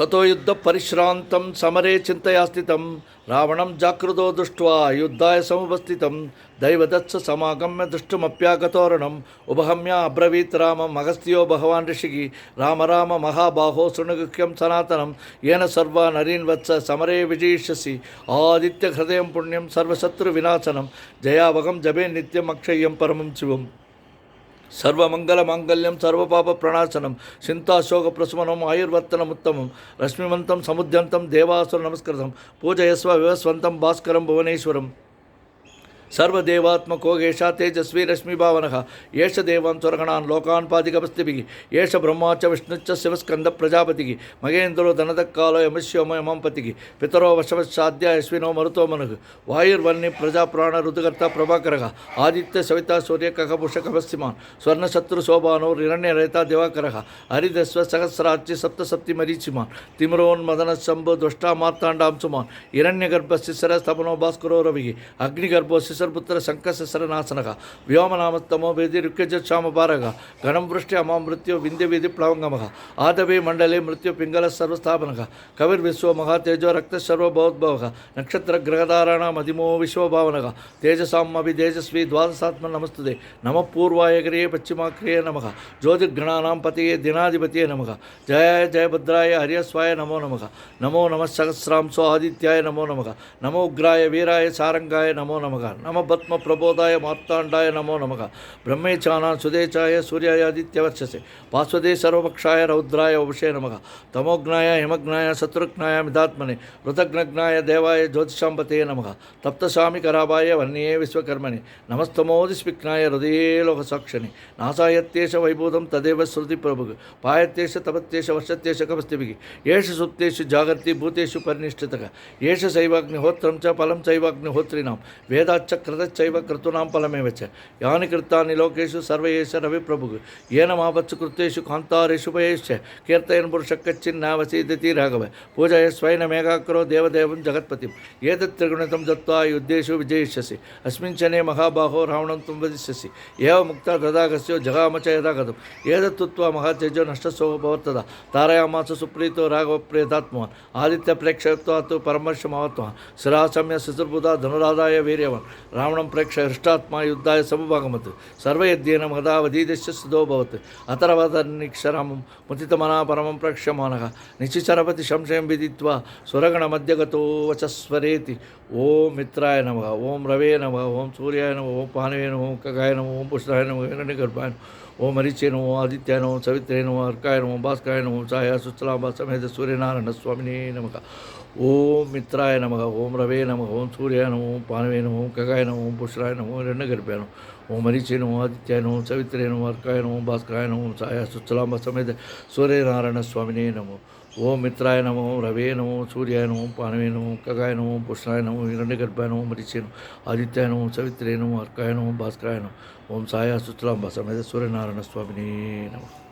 ततो युद्धपरिश्रान्तं समरे चिन्तया स्थितं रावणं जागृतो दृष्ट्वा युद्धाय समुपस्थितं दैवदत्स समागम्य दृष्टुमप्यागतोरणम् उपगम्य अब्रवीत् रामम् अगस्त्यो भगवान् ऋषिः राम राम महाबाहो शृणुगुह्यं सनातनं येन सर्वा नरीन् वत्स समरे विजयिष्यसि आदित्यहृदयं पुण्यं सर्वशत्रुविनाशनं जयावगं जपे नित्यम् अक्षय्यं परमं शिवम् सर्वमंगलमांगल्यं सर्वपापप्रणाशनं चिंताशोकप्रशमनम् आयुर्वर्तनमुत्तमं रश्मिमन्तं समुद्यन्तं देवासुरनमस्कृतं पूजयस्व विवस्वन्तं भास्करं भुवनेश्वरं सर्वदेवात्मको येषा तेजस्वी रश्मिभावनः येष देवान् स्वर्गणान् लोकान् पादिकपस्तिभिः येष ब्रह्मा च विष्णुश्च शिवस्कन्दः प्रजापतिः महेन्द्रो धनदक्कालो यमस्योमयमं पतिः पितरो वशवशाद्य अश्विनो मरुतो मनुः वायुर्वन्नि प्रजाप्राणऋतुकर्ता प्रभाकरः आदित्य सविता सूर्य कखपुषकपश्चिमान् स्वर्णशत्रुशोभानो हिरण्यरेता दिवाकरः हरिदस्व सहस्राच्य सप्तसप्तिमरीचिमान् तिमिरोन्मदनशम्भो द्रष्टा मार्ताण्डांशुमान् हिरण्यगर्भशिशिरस्तपनो भास्करो रविः अग्निगर्भो पुत्र शंकशस्त्रनाशनः व्योमनामस्तमो वेदिरुक्यजामपारः गणं वृष्टि अमां मृत्यो विंध्यविधि प्लवंगमः आदवे मंडले मृत्यु पिंगल सर्वस्थापनः कविर्विश्व महातेजो रक्त सर्वभवद्भवः नक्षत्रग्रहधाराणाम् अधिमो विश्वभावनः तेजसाम् अभितेजस्वी द्वादशात्मन् नमस्तुते नमः पूर्वाय पश्चिमाग्रये नमः ज्योतिर्गणानां पतये दिनाधिपतये नमः जय जय भद्राय हर्यस्वाय नमो नमः नमो नमः सहस्रांशो आदित्याय नमो नमः नमो उग्राय वीराय सारंगाय नमो नमः नमः पद्म प्रबोधाय मार्तांडाय नमो नमः ब्रह्मेचानां सुदेचाय सूर्याय आदित्यवर्चसे पार्श्वदे सर्वपक्षाय रौद्राय वपुषे नमः तमोग्नाय हिमग्नाय शत्रुघ्नाय मिदात्मने ऋतघ्नग्नाय देवाय ज्योतिषांपते नमः तप्तशामि कराभाय वन्ये विश्वकर्मणे नमस्तमोदिस्विघ्नाय हृदये लोकसाक्षिणे नासायत्येष वैभूतं तदेव श्रुति प्रभुः पायत्येष तपत्येष वर्षत्येष कपस्तिभिः येष सुप्तेषु जागर्ति भूतेषु परिनिष्ठितः येष शैवाग्निहोत्रं च फलं चैवाग्निहोत्रिणां वेदाच्च कृतच्चैव क्रतूनां फलमेव च यानि कृतानि लोकेषु सर्व एष रविप्रभुः येन मावत्सु कृतेषु कान्तारेषु भयेश्च कीर्तयन् पुरुषकच्चिन्नावसीदति राघव पूजय स्वयनमेकाग्रो देवदेवं जगत्पतिम् एतत् त्रिगुणितं दत्त्वा युद्धेषु विजयिष्यसि अस्मिन् क्षणे महाबाहो रावणं त्वं वदिष्यसि एव मुक्ता तदागस्यो जगाम च यदा गतम् एतत्तुत्वा महातेजो नष्टसो भवत्तदा तारयामास सुप्रीतो राघवप्रियतात्मवान् आदित्यप्रेक्षयत्वा तु परमर्षमावत्वान् शिरासम्य शिशुर्बुधा धनुराधाय वीर्यवान् रावणं प्रेक्ष्य हृष्टात्मा युद्धाय समुपगमत् सर्वयज्ञेन महदावधीदस्य सिद्धो भवत् अतर्वतन्निक्षरं मुदितमना परमं प्रक्ष्यमाणः निशिचरपति संशयं विदित्वा सुरगणमध्यगतो वचस्वरेति ओम मित्राय नमः ओम रवे नमः ओम सूर्याय नमः ओम पानवे नमः ओम कगाय नमः ओम पुष्टाय नमः हिरण्यगर्भाय नमः ओम हरिचे नमो आदित्याय नमो सवित्रे नमो अर्काय नमो भास्कराय नमो छाया सुचलांबा समेत सूर्यनारायण स्वामिने नमः ओम मित्राय नमः ओम रवे नमः ओम सूर्याय नमो ओम पानवे नमो ओम कगाय नमो ओम पुष्टाय नमो हिरण्यगर्भाय नमः ओम हरिचे नमो आदित्याय नमो सवित्रे नमो अर्काय नमो भास्कराय नमो छाया सुचलांबा समेत सूर्यनारायण स्वामिने नमः ओम मित्राय नमो रवे नमो सूर्याय नमो पानवे नमो कगाय नमो पुष्टाय नमो हिरण्यगर्भाय नमो मरीचे नमो आदित्याय नमो सवित्रे नमो अर्काय नमो भास्कराय नमो ओम साया सुतलांबा समेत सूर्यनारायण स्वामिने नमः।